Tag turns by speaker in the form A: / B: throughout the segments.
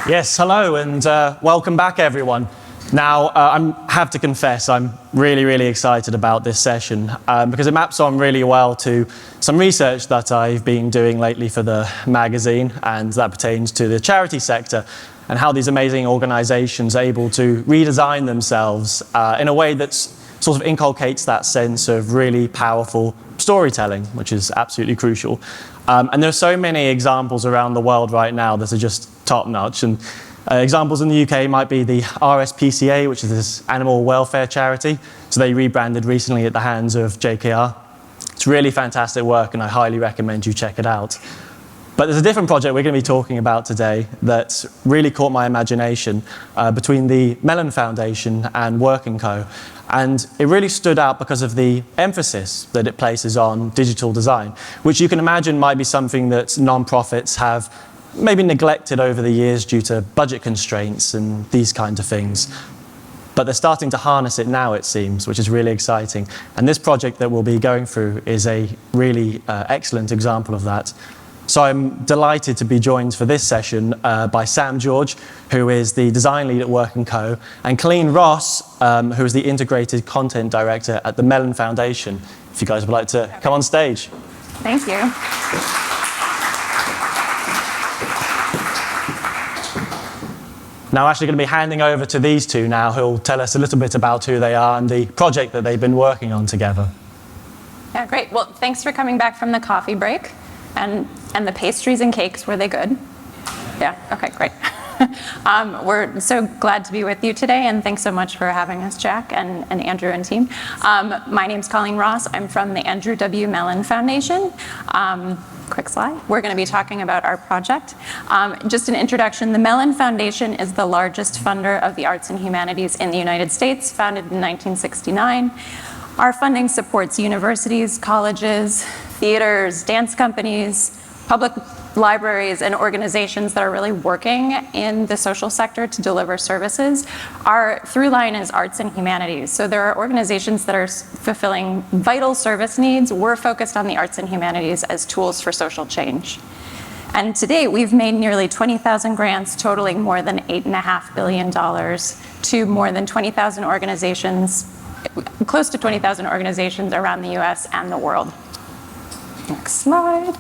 A: Yes, hello, and welcome back, everyone. Now, I have to confess, I'm really excited about this session because it maps on really well to some research that I've been doing lately for the magazine, and that pertains to the charity sector and how these amazing organizations are able to redesign themselves in a way that sort of inculcates that sense of really powerful storytelling, which is absolutely crucial. And there are so many examples around the world right now that are just top-notch. And examples in the UK might be the RSPCA, which is this animal welfare charity. So they rebranded recently at the hands of JKR. It's really fantastic work, and I highly recommend you check it out. But there's a different project we're going to be talking about today that really caught my imagination between the Mellon Foundation and Co. And it really stood out because of the emphasis that it places on digital design, which you can imagine might be something that nonprofits have maybe neglected over the years due to budget constraints and these kinds of things. But they're starting to harness it now, it seems, which is really exciting. And this project that we'll be going through is a really excellent example of that. So I'm delighted to be joined for this session by Sam George, who is the design lead at Co, and Colleen Ross, who is the integrated content director at the Mellon Foundation. If you guys would like to come on stage.
B: Thank you.
A: Now, I'm actually going to be handing over to these two now, who will tell us a little bit about who they are and the project that they've been working on together.
B: Yeah, great. Well, thanks for coming back from the coffee break. And the pastries and cakes, were they good? Yeah, okay, great. We're so glad to be with you today, and thanks so much for having us, Jack and Andrew and team. My name's Colleen Ross. I'm from the Andrew W. Mellon Foundation. Quick slide. We're going to be talking about our project. Just an introduction, the Mellon Foundation is the largest funder of the arts and humanities in the United States, founded in 1969. Our funding supports universities, colleges, theaters, dance companies, public libraries, and organizations that are really working in the social sector to deliver services. Our through line is arts and humanities. So there are organizations that are fulfilling vital service needs. We're focused on the arts and humanities as tools for social change. And to date, we've made nearly 20,000 grants totaling more than $8.5 billion to more than 20,000 organizations, close to 20,000 organizations around the US and the world. Next slide.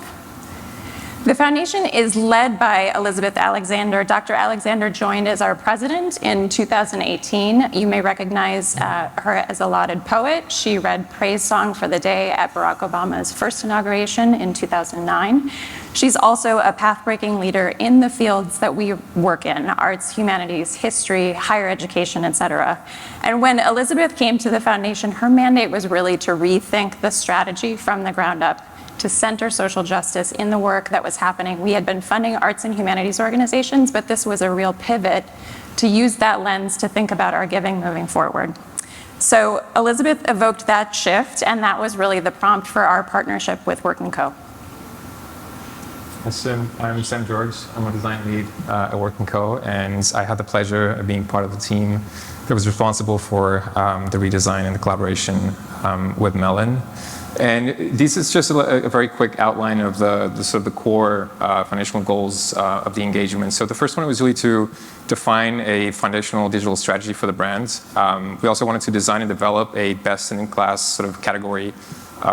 B: The foundation is led by Elizabeth Alexander. Dr. Alexander joined as our president in 2018. You may recognize her as a lauded poet. She read Praise Song for the Day at Barack Obama's first inauguration in 2009. She's also a path-breaking leader in the fields that we work in, arts, humanities, history, higher education, etc. And when Elizabeth came to the foundation, her mandate was really to rethink the strategy from the ground up, to center social justice in the work that was happening. We had been funding arts and humanities organizations, but this was a real pivot to use that lens to think about our giving moving forward. So Elizabeth evoked that shift, and that was really the prompt for our partnership with Co.
C: Yes, I'm Sam George. I'm a design lead at Co, and I had the pleasure of being part of the team that was responsible for the redesign and the collaboration with Mellon. And this is just a very quick outline of the sort of the core foundational goals of the engagement. So the first one was really to define a foundational digital strategy for the brand. We also wanted to design and develop a best-in-class sort of category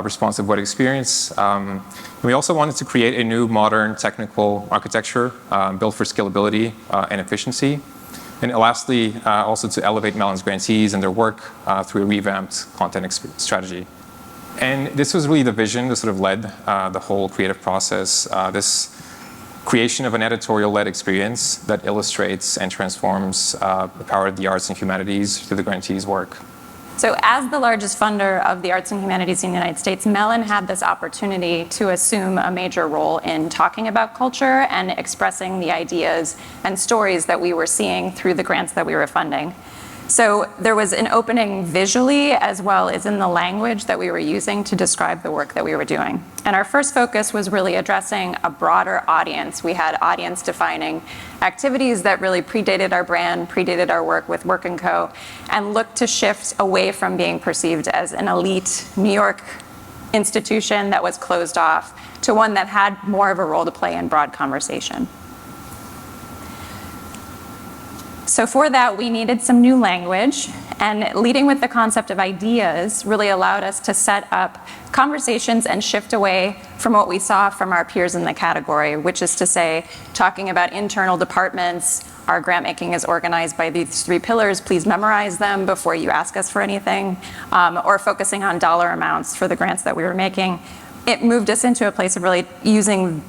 C: responsive web experience. We also wanted to create a new modern technical architecture built for scalability and efficiency. And lastly, also to elevate Mellon's grantees and their work through a revamped content strategy. And this was really the vision that sort of led the whole creative process, this creation of an editorial-led experience that illustrates and transforms the power of the arts and humanities through the grantees' work.
B: So as the largest funder of the arts and humanities in the United States, Mellon had this opportunity to assume a major role in talking about culture and expressing the ideas and stories that we were seeing through the grants that we were funding. So there was an opening visually as well as in the language that we were using to describe the work that we were doing. And our first focus was really addressing a broader audience. We had audience defining activities that really predated our brand, predated our work with Co, and looked to shift away from being perceived as an elite New York institution that was closed off to one that had more of a role to play in broad conversation. So for that, we needed some new language, and leading with the concept of ideas really allowed us to set up conversations and shift away from what we saw from our peers in the category, which is to say, talking about internal departments. Our grant making is organized by these 3 pillars. Please memorize them before you ask us for anything, or focusing on dollar amounts for the grants that we were making. It moved us into a place of really using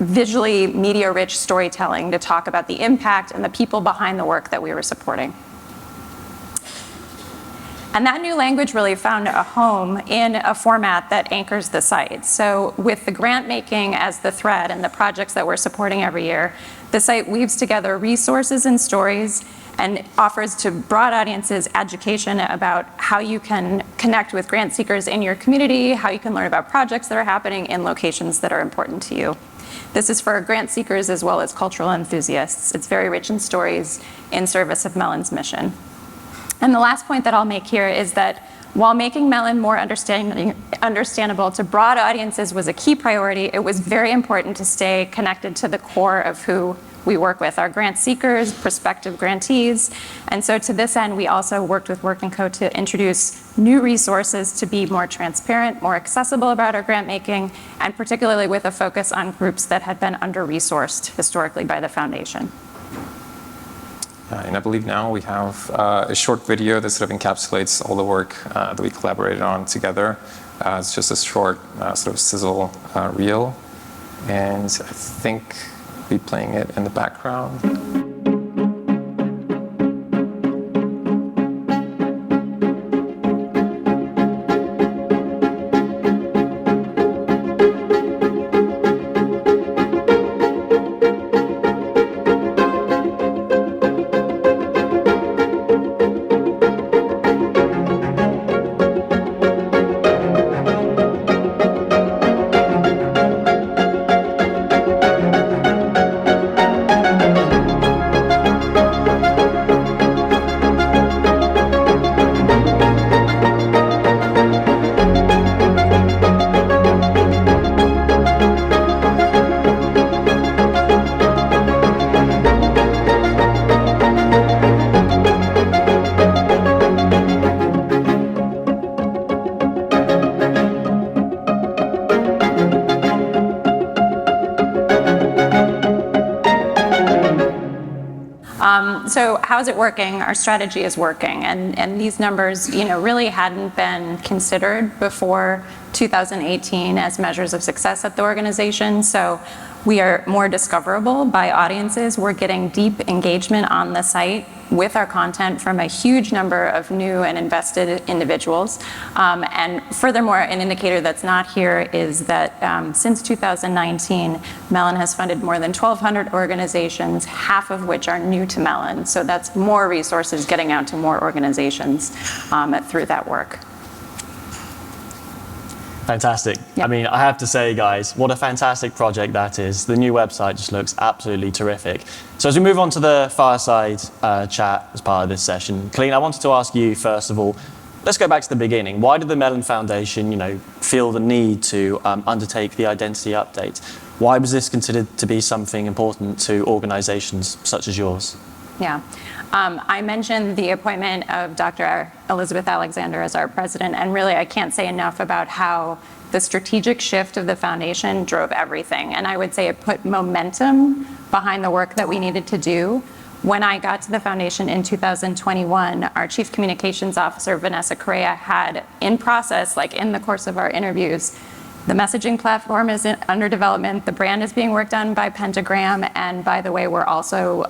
B: visually media-rich storytelling to talk about the impact and the people behind the work that we were supporting. And that new language really found a home in a format that anchors the site. So with the grant making as the thread and the projects that we're supporting every year, the site weaves together resources and stories and offers to broad audiences education about how you can connect with grant seekers in your community, how you can learn about projects that are happening in locations that are important to you. This is for grant seekers as well as cultural enthusiasts. It's very rich in stories in service of Mellon's mission. And the last point that I'll make here is that while making Mellon more understandable to broad audiences was a key priority, it was very important to stay connected to the core of who we work with, our grant seekers, prospective grantees. And so to this end, we also worked with Work & Co to introduce new resources to be more transparent, more accessible about our grant making, and particularly with a focus on groups that had been under-resourced historically by the foundation.
C: And I believe now we have a short video that sort of encapsulates all the work that we collaborated on together. It's just a short sort of sizzle reel. And I think I'll be playing it in the background.
B: So how's it working? Our strategy is working, and these numbers, really hadn't been considered before 2018 as measures of success at the organization. So we are more discoverable by audiences. We're getting deep engagement on the site with our content from a huge number of new and invested individuals. And furthermore, an indicator that's not here is that since 2019, Mellon has funded more than 1,200 organizations, half of which are new to Mellon. So that's more resources getting out to more organizations through that work.
A: Fantastic.
B: Yep.
A: I mean, I have to say, guys, what a fantastic project that is. The new website just looks absolutely terrific. So as we move on to the fireside chat as part of this session, Colleen, I wanted to ask you, first of all, let's go back to the beginning. Why did the Mellon Foundation, feel the need to undertake the identity update? Why was this considered to be something important to organizations such as yours?
B: Yeah. I mentioned the appointment of Dr. Elizabeth Alexander as our president, and really I can't say enough about how the strategic shift of the foundation drove everything. And I would say it put momentum behind the work that we needed to do. When I got to the foundation in 2021, our chief communications officer, Vanessa Correa, had in process, like in the course of our interviews, the messaging platform is under development. The brand is being worked on by Pentagram. And by the way, we're also,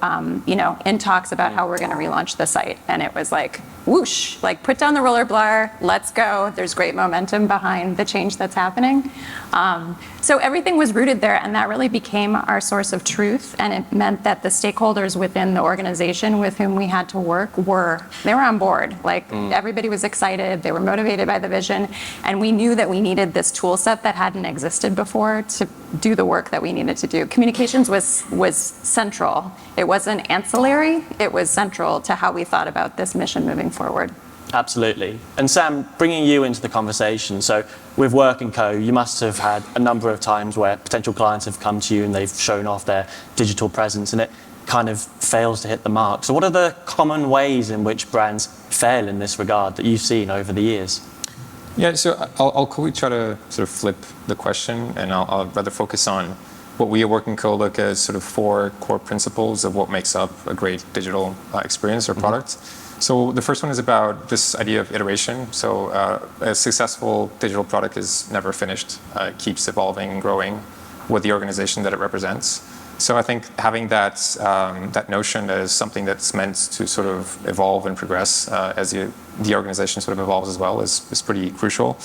B: in talks about how we're going to relaunch the site. And it was like, whoosh, like put down the roller bar, let's go. There's great momentum behind the change that's happening. So everything was rooted there, and that really became our source of truth. And it meant that the stakeholders within the organization with whom we had to work they were on board. Like everybody was excited, they were motivated by the vision, and we knew that we needed this tool set that hadn't existed before to do the work that we needed to do. Communications was central. It wasn't ancillary, it was central to how we thought about this mission moving forward.
A: Absolutely. And Sam, bringing you into the conversation, so with Work & Co, you must have had a number of times where potential clients have come to you and they've shown off their digital presence, and it kind of fails to hit the mark. So what are the common ways in which brands fail in this regard that you've seen over the years?
C: Yeah, so I'll quickly try to sort of flip the question, and I'll rather focus on what we at Work & Co look as sort of 4 core principles of what makes up a great digital experience or product. So the first one is about this idea of iteration. So a successful digital product is never finished. It keeps evolving and growing with the organization that it represents. So I think having that notion that is something that's meant to sort of evolve and progress as the organization sort of evolves as well is pretty crucial.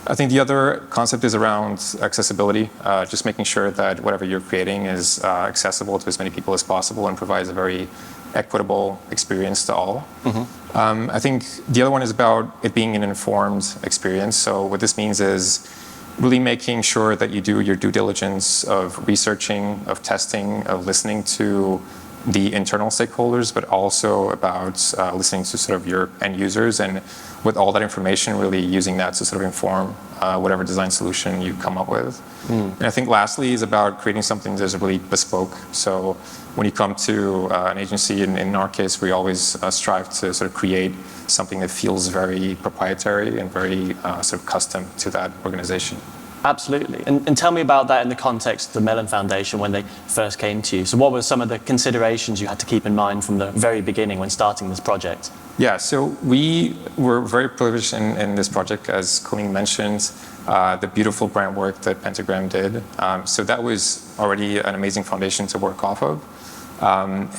C: I think the other concept is around accessibility, just making sure that whatever you're creating is accessible to as many people as possible and provides a very equitable experience to all. I think the other one is about it being an informed experience. So what this means is really making sure that you do your due diligence of researching, of testing, of listening to the internal stakeholders, but also about listening to sort of your end users, and with all that information, really using that to sort of inform whatever design solution you come up with. And I think lastly is about creating something that's really bespoke. So when you come to an agency, in our case, we always strive to sort of create something that feels very proprietary and very sort of custom to that organization.
A: Absolutely. And tell me about that in the context of the Mellon Foundation when they first came to you. So what were some of the considerations you had to keep in mind from the very beginning when starting this project?
C: Yeah, so we were very privileged in this project, as Colleen mentioned, the beautiful brand work that Pentagram did. So that was already an amazing foundation to work off of.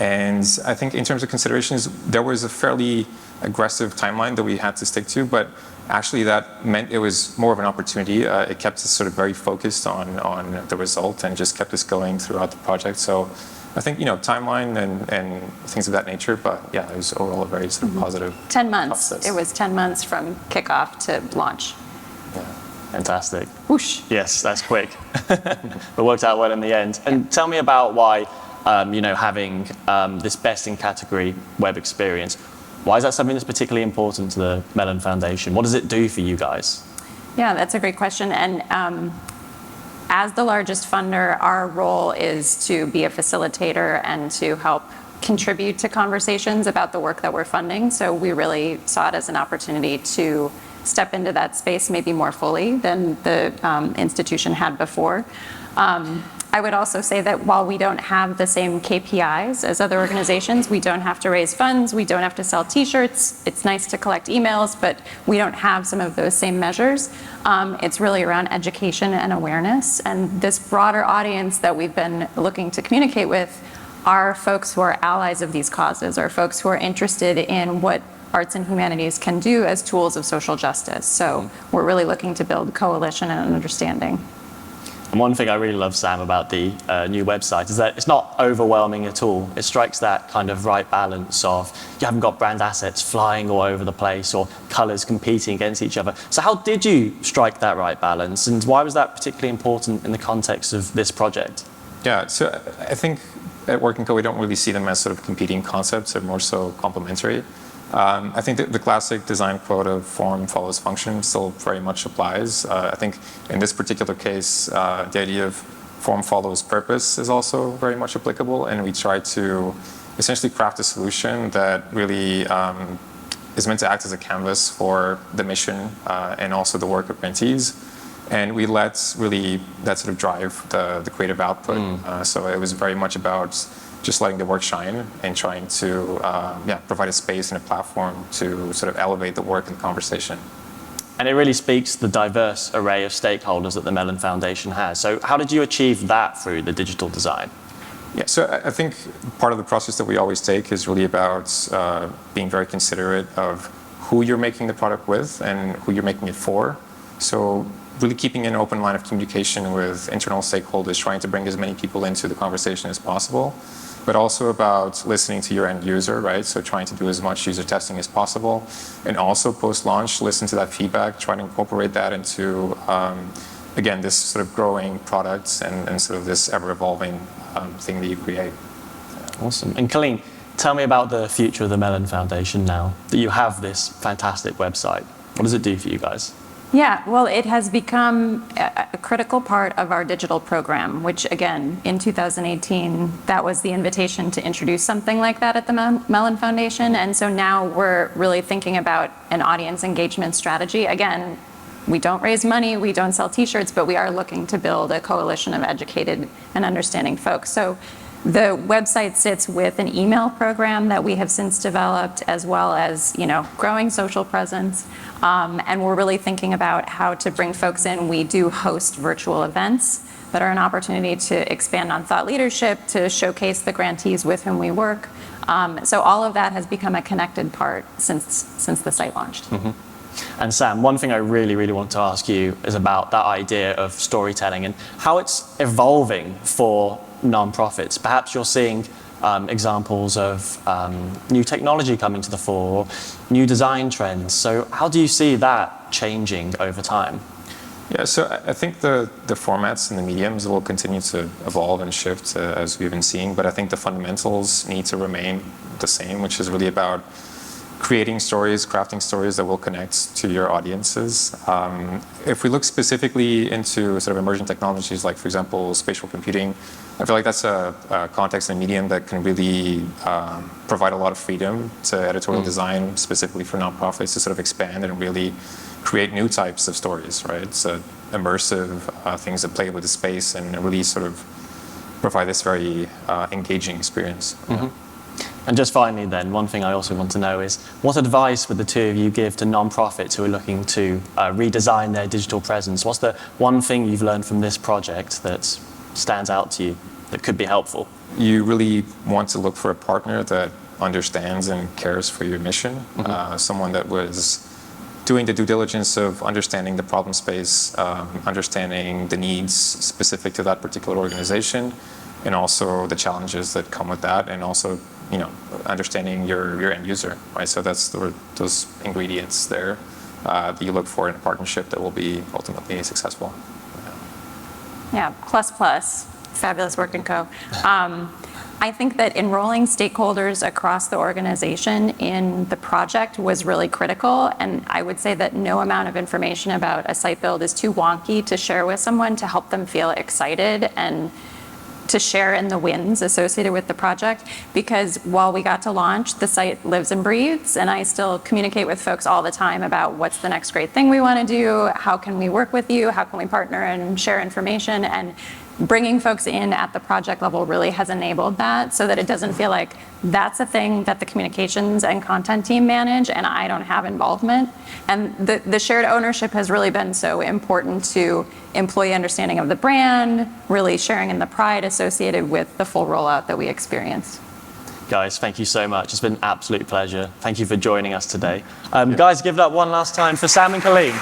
C: And I think in terms of considerations, there was a fairly aggressive timeline that we had to stick to, but actually that meant it was more of an opportunity. It kept us sort of very focused on the result and just kept us going throughout the project. So I think, timeline and things of that nature, but yeah, it was overall a very sort of positive
B: 10 months.
C: process.
B: It was 10 months from kickoff to launch.
C: Yeah.
A: Fantastic.
B: Whoosh.
A: Yes, that's quick. But worked out well in the end. And tell me about why, having this best in category web experience, why is that something that's particularly important to the Mellon Foundation? What does it do for you guys?
B: Yeah, that's a great question. And as the largest funder, our role is to be a facilitator and to help contribute to conversations about the work that we're funding. So we really saw it as an opportunity to step into that space maybe more fully than the institution had before. I would also say that while we don't have the same KPIs as other organizations, we don't have to raise funds, we don't have to sell t-shirts, it's nice to collect emails, but we don't have some of those same measures. It's really around education and awareness, and this broader audience that we've been looking to communicate with are folks who are allies of these causes, or folks who are interested in what arts and humanities can do as tools of social justice. So we're really looking to build coalition and understanding.
A: And one thing I really love, Sam, about the new website is that it's not overwhelming at all. It strikes that kind of right balance of you haven't got brand assets flying all over the place or colors competing against each other. So how did you strike that right balance, and why was that particularly important in the context of this project?
C: Yeah, so I think at Work & Co we don't really see them as sort of competing concepts, they're more so complementary. I think that the classic design quote of form follows function still very much applies. I think in this particular case, the idea of form follows purpose is also very much applicable, and we try to essentially craft a solution that really is meant to act as a canvas for the mission and also the work of mentees. And we let really that sort of drive the creative output. So it was very much about just letting the work shine and trying to provide a space and a platform to sort of elevate the work and the conversation.
A: And it really speaks to the diverse array of stakeholders that the Mellon Foundation has. So how did you achieve that through the digital design?
C: Yeah, so I think part of the process that we always take is really about being very considerate of who you're making the product with and who you're making it for. So really keeping an open line of communication with internal stakeholders, trying to bring as many people into the conversation as possible, but also about listening to your end user, right? So trying to do as much user testing as possible, and also post-launch, listen to that feedback, try to incorporate that into, again, this sort of growing product and sort of this ever-evolving thing that you create.
A: Awesome. And Colleen, tell me about the future of the Mellon Foundation now that you have this fantastic website. What does it do for you guys?
B: Yeah, well, it has become a critical part of our digital program, which again, in 2018, that was the invitation to introduce something like that at the Mellon Foundation. And so now we're really thinking about an audience engagement strategy. Again, we don't raise money, we don't sell t-shirts, but we are looking to build a coalition of educated and understanding folks. So the website sits with an email program that we have since developed, as well as, growing social presence. And we're really thinking about how to bring folks in. We do host virtual events that are an opportunity to expand on thought leadership, to showcase the grantees with whom we work. So all of that has become a connected part since the site launched.
A: Mm-hmm. And Sam, one thing I really, really want to ask you is about that idea of storytelling and how it's evolving for nonprofits. Perhaps you're seeing examples of new technology coming to the fore, or new design trends. So how do you see that changing over time?
C: Yeah, so I think the formats and the mediums will continue to evolve and shift as we've been seeing, but I think the fundamentals need to remain the same, which is really about creating stories, crafting stories that will connect to your audiences. If we look specifically into sort of emerging technologies, like for example, spatial computing, I feel like that's a context and medium that can really provide a lot of freedom to editorial design, specifically for nonprofits, to sort of expand and really create new types of stories, right? So immersive things that play with the space and really sort of provide this very engaging experience.
A: Mm-hmm. And just finally then, one thing I also want to know is, what advice would the two of you give to nonprofits who are looking to redesign their digital presence? What's the one thing you've learned from this project that stands out to you that could be helpful?
C: You really want to look for a partner that understands and cares for your mission, someone that was doing the due diligence of understanding the problem space, understanding the needs specific to that particular organization, and also the challenges that come with that, and also understanding your end user, right? So that's those ingredients there that you look for in a partnership that will be ultimately successful.
B: Yeah, plus, fabulous work in Co. I think that enrolling stakeholders across the organization in the project was really critical, and I would say that no amount of information about a site build is too wonky to share with someone to help them feel excited and to share in the wins associated with the project, because while we got to launch, the site lives and breathes, and I still communicate with folks all the time about what's the next great thing we want to do, how can we work with you, how can we partner and share information, and bringing folks in at the project level really has enabled that, so that it doesn't feel like that's a thing that the communications and content team manage and I don't have involvement. And the shared ownership has really been so important to employee understanding of the brand, really sharing in the pride associated with the full rollout that we experienced.
A: Guys, thank you so much. It's been an absolute pleasure. Thank you for joining us today. Guys, give it up one last time for Sam and Colleen.